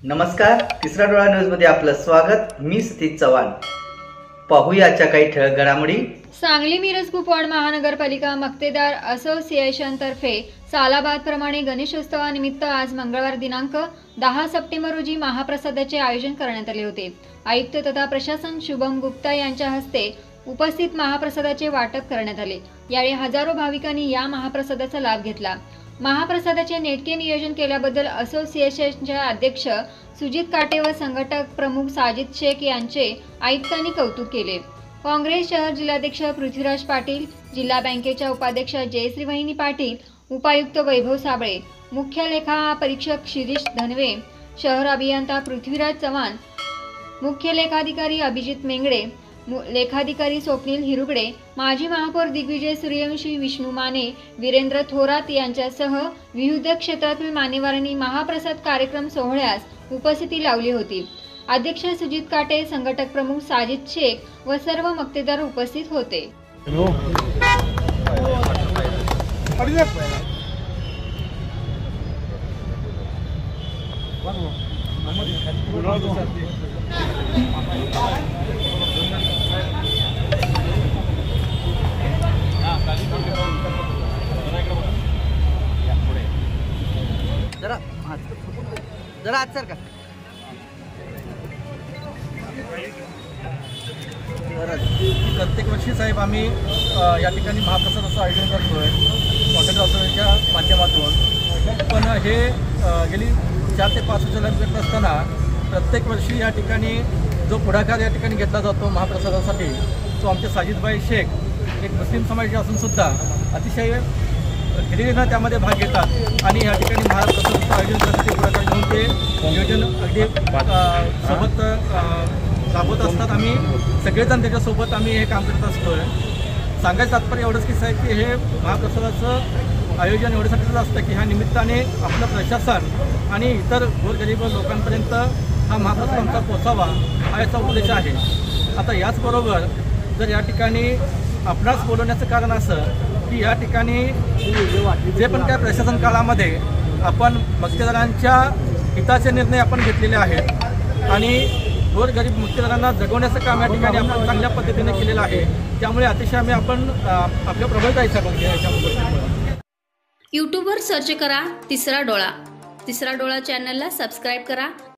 नमस्कार, तिसरा डोळा न्यूज मध्ये आपलं स्वागत। मी सतीश चव्हाण। पाहूयाच्या काही ठळक घडामोडी। सांगली मिरज कुपवाड महानगरपालिका मक्तेदार असोसिएशन तर्फे सालाबाद प्रमाणे गणेशोत्सवानिमित्त आज मंगळवार दिनांक 10 सप्टेंबर रोजी महाप्रसादाचे आयोजन करण्यात आले होते। आयुक्त तथा प्रशासन शुभम गुप्ता यांच्या हस्ते उपस्थित महाप्रसादाचे वाटप करण्यात आले। यावेळी हजारो भाविकांनी या महाप्रसादाचा लाभ घेतला। महाप्रसादाचे नेटके नियोजन केल्याबद्दल असोसिएशनचे अध्यक्ष सुजित काटे व संघटक प्रमुख साजिद शेख यांचे आयुक्तांनी कौतुक केले। काँग्रेस शहर जिल्हाध्यक्ष पृथ्वीराज पाटील, जिल्हा बँकेच्या उपाध्यक्ष जयश्री वहिनी पाटील, उपायुक्त वैभव साबळे, मुख्य लेखा परीक्षक शिरीष धनवे, शहर अभियंता पृथ्वीराज चव्हाण, मुख्य लेखाधिकारी अभिजित मेंगडे, लेखाधिकारी स्वप्नील हिरुगडे, माजी महापौर दिग्विजय सूर्यवंशी, विष्णू माने, वीरेंद्र थोरात यांच्यासह विविध क्षेत्रातील मान्यवरांनी महाप्रसाद कार्यक्रम सोहळ्यास उपस्थिती लावली होती। अध्यक्ष सुजित काटे, संघटक प्रमुख साजिद शेख व सर्व मक्तेदार उपस्थित होते। जरा आज सर का प्रत्येक वर्षी साहेब आम्ही या ठिकाणी महाप्रसादाचं आयोजन करतोय कॉन्ट्रॅक्ट ऑथॉरिटीच्या माध्यमातून। पण हे गेली 4 ते 5 वर्षांनी करत असताना प्रत्येक वर्षी या ठिकाणी जो पुढाकार या ठिकाणी घेतला जातो महाप्रसादासाठी तो आमचे साजिदभाई शेख एक मुस्लिम समाजाचे असूनसुद्धा अतिशय हिरिरीनं त्यामध्ये भाग घेतात आणि या ठिकाणी महाप्रसादाचं आयोजन करण्यासाठी पुढाकार घेऊन ते नियोजन अगदी सोबत राबवत असतात। आम्ही सगळेजण त्याच्यासोबत आम्ही हे काम करत असतो। सांगायचं तात्पर्य एवढंच की साहेब की हे महाप्रसादाचं आयोजन एवढ्यासाठीच असतं की ह्या निमित्ताने आपलं प्रशासन आणि इतर गोरगरीब लोकांपर्यंत हा महाप्रसाद आमचा पोचावा हा याचा उद्देश आहे। आता याचबरोबर जर या ठिकाणी आपणास बोलवण्याचं कारण असं की या ठिकाणी जे पण काय प्रशासन काळामध्ये आपण मक्तेदारांच्या हिताचे निर्णय आपण घेतलेले आहेत आणि गोरगरीब मक्तेदारांना जगवण्याचं काम या ठिकाणी आपण चांगल्या पद्धतीने केलेलं आहे। त्यामुळे अतिशय आम्ही आपण आपल्या प्रबळताचा भाग घ्यायच्या। यूट्यूबवर सर्च करा तिसरा डोळा। तिसरा डोळा चॅनलला सबस्क्राईब करा।